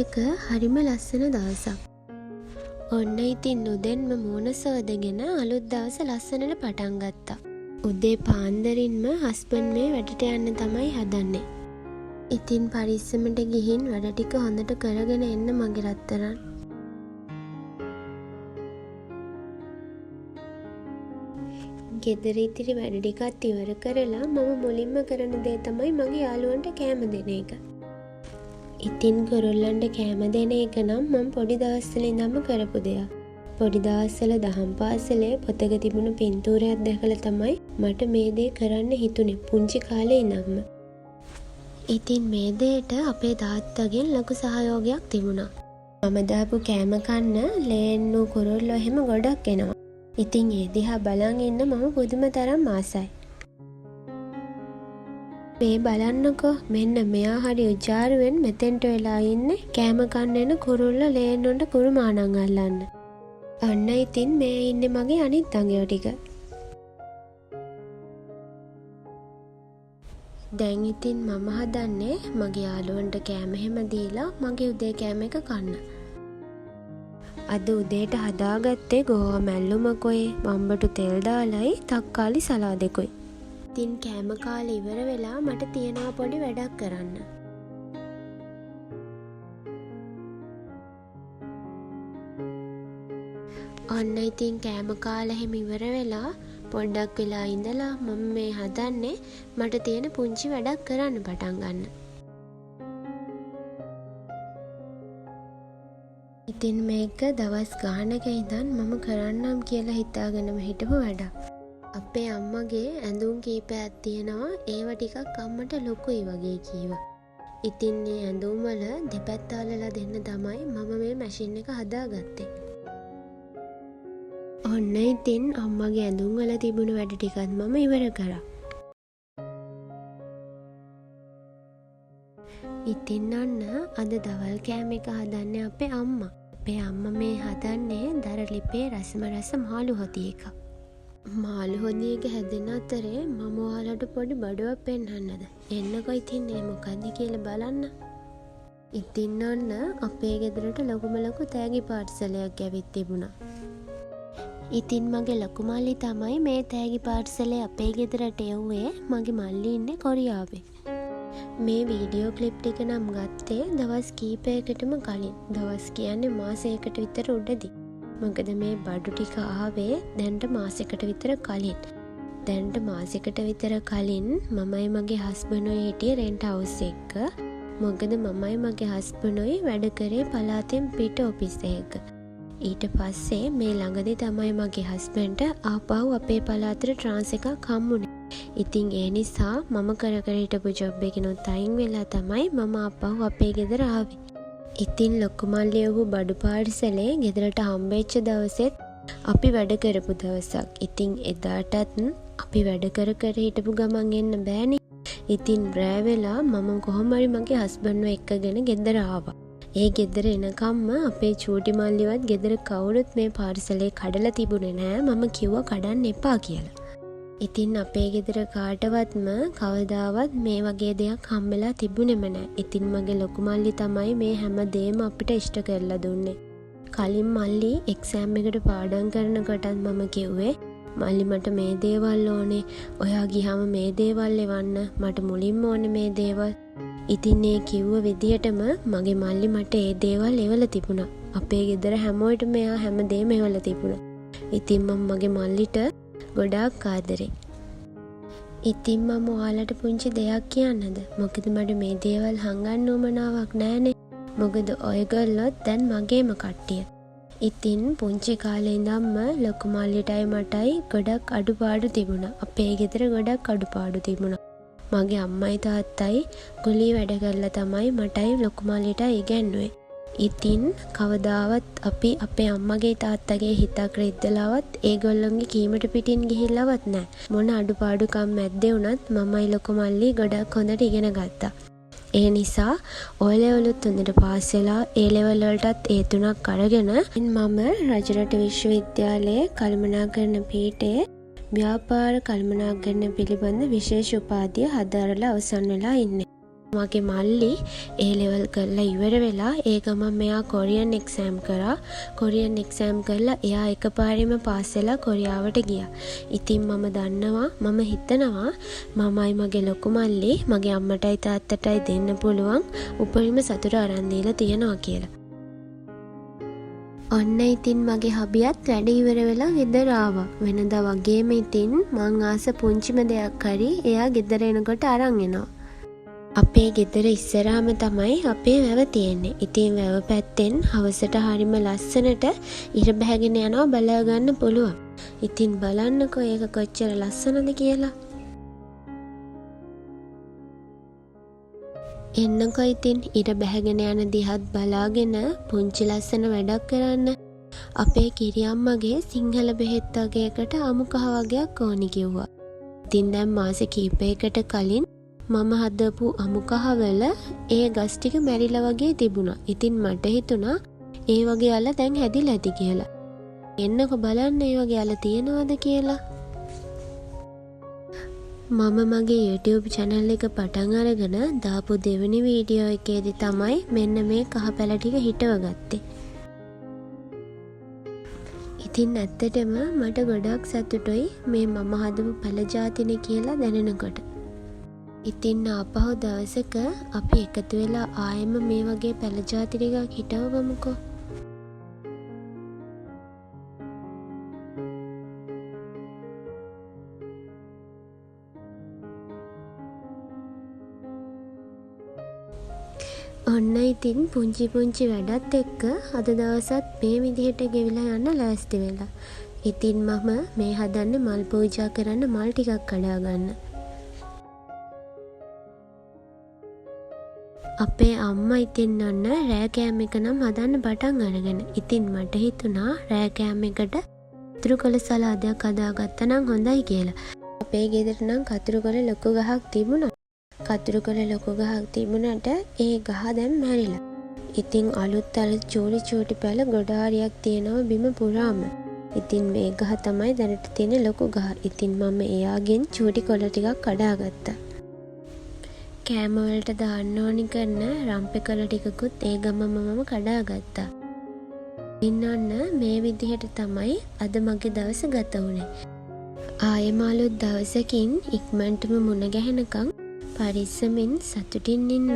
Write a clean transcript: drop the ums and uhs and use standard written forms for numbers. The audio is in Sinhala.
එක හරිම ලස්සන දවසක්. ඔන්න ඉතින් උදෙන්ම මූණ සෝදගෙන අලුත් දවස ලස්සනට පටන් ගත්තා. උදේ පාන්දරින්ම හස්බන්ඩ් මේ වැඩට යන්න තමයි හදන්නේ. ඉතින් පරිස්සමට ගිහින් වැඩ ටික හොඳට කරගෙන එන්න මගේ රත්තරන්. ගෙදර ඉතිරි වැඩ ටිකත් ඉවර කරලා මම මුලින්ම කරන දේ තමයි මගේ යාළුවන්ට කෑම දෙන එක. ඉතින් ගොරොල්ලන්ට කෑම දෙන එක නම් මම පොඩි දවස්වල ඉඳන්ම කරපු දෙයක්. පොඩි දවස්වල දහම් පාසලේ පොතක තිබුණු පින්තූරයක් දැකලා තමයි මට මේ දේ කරන්න හිතුනේ පුංචි කාලේ ඉඳන්ම. ඉතින් මේ දේට අපේ තාත්තගෙන් ලොකු සහයෝගයක් තිබුණා. මම දාපු කෑම කන්න ලේන්නු කුරුල්ලෝ එහෙම ගොඩක් එනවා. ඉතින් ඒ දිහා බලන් ඉන්න මම පුදුම තරම් ආසයි. මේ බලන්නකෝ මෙන්න මෙයා හරි උජාරුවෙන් මෙතෙන්ට වෙලා ඉන්නේ කෑම කන්න එන කුරුල්ල ලේන්නොන්ට කුරුමානන් අල්ලන්න. අන්න ඉතින් මේ ඉන්නේ මගේ අනිත් අංගයෝ ටික. දැන් ඉතින් මම හදන්නේ මගේ යාළුවන්ට කෑම හැම දීලා මගේ උදේ කෑම එක කන්න. අද උදේට හදාගත්තේ ගෝවා මැල්ලුමකොයි බම්බටු තෙල් දාලයි තක්කාලි සලාදෙකුයි. ඉතින් කෑම කාලේ ඉවර වෙලා මට තියෙනවා පොඩි වැඩක් කරන්න. ඔන්න ඉතින් කෑම කාලේ හැම ඉවර වෙලා පොඩ්ඩක් වෙලා ඉඳලා මම මේ හදන්නේ මට තියෙන පුංචි වැඩක් කරන්න පටන් ගන්න. ඉතින් මේක දවස් ගානක ඉඳන් මම කරන්නම් කියලා හිතාගෙනම හිටපු වැඩක්. අපේ අම්මගේ ඇඳුම් කීපයක් තියෙනවා ඒව ටිකක් අම්මට ලොකුයි වගේ කීවා. ඉතින් මේ ඇඳුම් වල දෙපැත්ත අල්ලලා දෙන්න තමයි මම මේ මැෂින් එක හදාගත්තේ. ඔන්න ඉතින් අම්මගේ ඇඳුම් වල තිබුණු වැඩ ටිකත් මම ඉවර කරා. ඉතින් ඔන්න අද දවල් කෑම එක හදන්නේ අපේ අම්මා. අපේ අම්මා මේ හදන්නේ දරලිපේ රසම රස මාළු හොදි එකක්. මාළු හොදි එක හැදෙන අතරේ මම ඔයාලට පොඩි බඩුවක් පෙන්වන්නද? එන්නකෝ ඉතින් මේ මොකද්ද කියලා බලන්න. ඉතින් ඔන්න අපේ ගෙදරට ලොකුම ලොකු තෑගි පාර්සලයක් ඇවිත් තිබුණා. ඉතින් මගේ ලොකු මල්ලි තමයි මේ තෑගි පාර්සලේ අපේ ගෙදරට එව්වේ. මගේ මල්ලි ඉන්නේ කොරියාවේ. මේ වීඩියෝ ක්ලිප් ටික නම් ගත්තේ දවස් කීපයකටම කලින්. දවස් කියන්නේ මාසයකට විතර උඩදී. මොකද මේ බඩු ටික ආවේ දැන්ට මාසයකට විතර කලින්. දැන්ට මාසයකට විතර කලින් මමයි මගේ හස්බන්ඩ්යි හිටියේ රෙන්ට් හවුස් එක. මොකද මමයි මගේ හස්බන්ඩ්යි වැඩ කරේ පළාතෙන් පිට ඔෆිස් එකක. ඊට පස්සේ මේ ළඟදී තමයි මගේ හස්බන්ඩ්ට ආපහු අපේ පළාතට ට්‍රාන්ස් එකක් හම්බුනේ. ඉතින් ඒ නිසා මම කර හිටපු ජොබ් එකකිනුත් අයින් වෙලා තමයි මම ආපහු අපේ ගෙදර ආවේ. ඉතින් ලොකු මල්ලි ඔහු බඩු පාර්සලේ ගෙදරට හම්බෙච්ච දවසෙත් අපි වැඩ කරපු දවසක්. ඉතින් එදාටත් අපි වැඩ කර හිටපු ගමන් එන්න බෑනේ. ඉතින් රෑ වෙලා මම කොහොම හරි මගේ හස්බන්ඩ්ව එක්කගෙන ගෙදර ආවා. ඒ ගෙදර එනකම්ම අපේ චූටි මල්ලිවත් ගෙදර කවුරුත් මේ පාර්සලේ කඩලා තිබුණේ නෑ. මම කිව්වා කඩන්න එපා කියලා. ඉතින් අපේ ගෙදර කාටවත්ම කවදාවත් මේ වගේ දෙයක් හම්බෙලා තිබුණෙම නෑ. ඉතින් මගේ ලොකු මල්ලි තමයි මේ හැම දෙයක්ම අපිට ඉෂ්ට කරලා දුන්නේ. කලින් මල්ලි එක්සෑම් එකට පාඩම් කරනකොටත් මම කිව්වේ මල්ලි මට මේ දේවල් ඕනේ. ඔයා ගියාම මේ දේවල් එවන්න. මට මුලින්ම ඕනේ මේ දේවල්. ඉතින් ඒ කිව්ව විදිහටම මගේ මල්ලි මට ඒ දේවල් එවලා තිබුණා. අපේ ගෙදර හැමෝටම එයා හැමදේම එවලා තිබුණා. ඉතින් මම මගේ මල්ලිට ගොඩාක් ආදරේ. ඉතින් මම ඔයාලට පුංචි දෙයක් කියන්නද? මොකද මට මේ දේවල් හංගන්න උවමනාවක් නැහනේ. මොකද ඔයගොල්ලොත් දැන් මගේම කට්ටිය. ඉතින් පුංචි කාලේ ඉඳන්ම ලොකු මල්ලිටයි මටයි ගොඩක් අඩුපාඩු තිබුණා. අපේ ගෙදර ගොඩක් අඩුපාඩු තිබුණා. මගේ අම්මයි තාත්තයි ගුලී වැඩ කරලා තමයි මටයි ලොකු මල්ලිටයි ඉගැන්නුවේ. ඉතින් කවදාවත් අපි අපේ අම්මගේ තාත්තගේ හිතක් රිද්දලාවත් ඒගොල්ලොන්ගේ කීමට පිටින් ගිහිල්ලවත් නැහැ. මොන අඩුපාඩුකම් මැද්දේ වුණත් මමයි ලොකු මල්ලි ගොඩක් හොඳට ඉගෙන ගත්තා. ඒ නිසා ඔය ලෙවලුත් හොඳට පාස් වෙලා ඒ ලෙවල් වලටත් ඒ තුනක් අරගෙන මම රජරට විශ්වවිද්‍යාලයේ කළමනාකරණ පීඨයේ ව්‍යාපාර කළමනාකරණ පිළිබඳ විශේෂ උපාධිය හදාරලා අවසන් වෙලා ඉන්නේ. මගේ මල්ලි ඒ ලෙවල් කරලා ඉවර වෙලා ඒ ගමන් මෙයා කොරියන් එක්සෑම් කරා. කොරියන් එක්සෑම් කරලා එයා එකපාරෙම පාස් වෙලා කොරියාවට ගියා. ඉතින් මම දන්නවා මම හිතනවා මමයි මගේ ලොකු මල්ලි මගේ අම්මටයි තාත්තටයි දෙන්න පුළුවන් උපරිම සතුට අරන් දීලා තියනවා කියලා. ඔන්න ඉතින් මගේ හබියත් වැඩ ඉවර වෙලා ගෙදර ආවා. වෙනදා වගේම ඉතින් මං ආස පුංචිම දෙයක් හරි එයා ගෙදර එනකොට අරන් එනවා. අපේ ගෙදර ඉස්සරහම තමයි අපේ වැව තියෙන්නේ. ඉතින් වැව පැත්තෙන් හවසට හරිම ලස්සනට ඉර බැහැගෙන යනවා බලා ගන්න පුළුවන්. ඉතින් බලන්නකෝ ඒක කොච්චර ලස්සනද කියලා. එන්නකෝ ඉතින් ඉර බැහැගෙන යන දිහත් බලාගෙන පුංචි ලස්සන වැඩක් කරන්න. අපේ කිරියම්මගේ සිංහල බෙහෙත් වගේකට අමු කහ වගේක් ඕනි කිව්වා. ඉතින් දැන් මාස කිහිපයකට කලින් මම හදපු අමු කහවල ඒ ගස් ටික මැරිලා වගේ තිබුණා. ඉතින් මට හිතුණා ඒ වගේ අල දැන් හැදිලා ඇති කියලා. එන්නකෝ බලන්න ඒ වගේ අල තියනවද කියලා. මම මගේ YouTube channel එක පටන් අරගෙන දාපු දෙවෙනි වීඩියෝ එකේදී තමයි මෙන්න මේ කහ පැල ටික හිටවගත්තේ. ඉතින් ඇත්තටම මට ගොඩක් සතුටුයි මේ මම හදපු පැල ජාතිනේ කියලා දැනෙනකොට. ඉතින් ආපහු දවසක අපි එකතු වෙලා ආයෙම මේ වගේ පැල ජාති ටිකක් හිටවගමුකෝ. ඔන්න ඉතින් පුංචි පුංචි වැඩත් එක්ක අද දවසත් මේ විදිහට ගෙවිලා යන්න ලෑස්ති වෙලා. ඉතින් මම මේ හදන්නේ මල් පූජා කරන්න මල් ටිකක් කඩා ගන්න. අපේ අම්මා ඉතින් ඔන්න රෑ කෑම එක නම් හදන්න පටන් අරගෙන. ඉතින් මට හිතුණා රෑ කෑම එකට කතුරු කොළ සලාදයක් හදාගත්තා නම් හොඳයි කියලා. අපේ ගෙදර නම් කතුරු කොළ ලොකු ගහක් තිබුණා. කතුරු කොළ ලොකු ගහක් තිබුණාට ඒ ගහ දැන් මැරිලා. ඉතින් අලුත් චූටි චූටි පැල ගොඩාරියක් තියෙනවා බිම පුරාම. ඉතින් මේ ගහ තමයි දැනට තියෙන ලොකු ගහ. ඉතින් මම එයාගෙන් චූටි කොළ ටිකක් කඩාගත්තා. කෑම වලට දාන්න ඕනි කරන රම්පේ කොළ ටිකකුත් ඒ ගමම මම කඩාගත්තා. ඉතින් ඔන්න මේ විදිහට තමයි අද මගේ දවස ගත වුනේ. ආයෙම අලුත් දවසකින් ඉක්මනටම මුණ ගැහෙනකම් පරිස්සමින් සතුටින් ඉන්න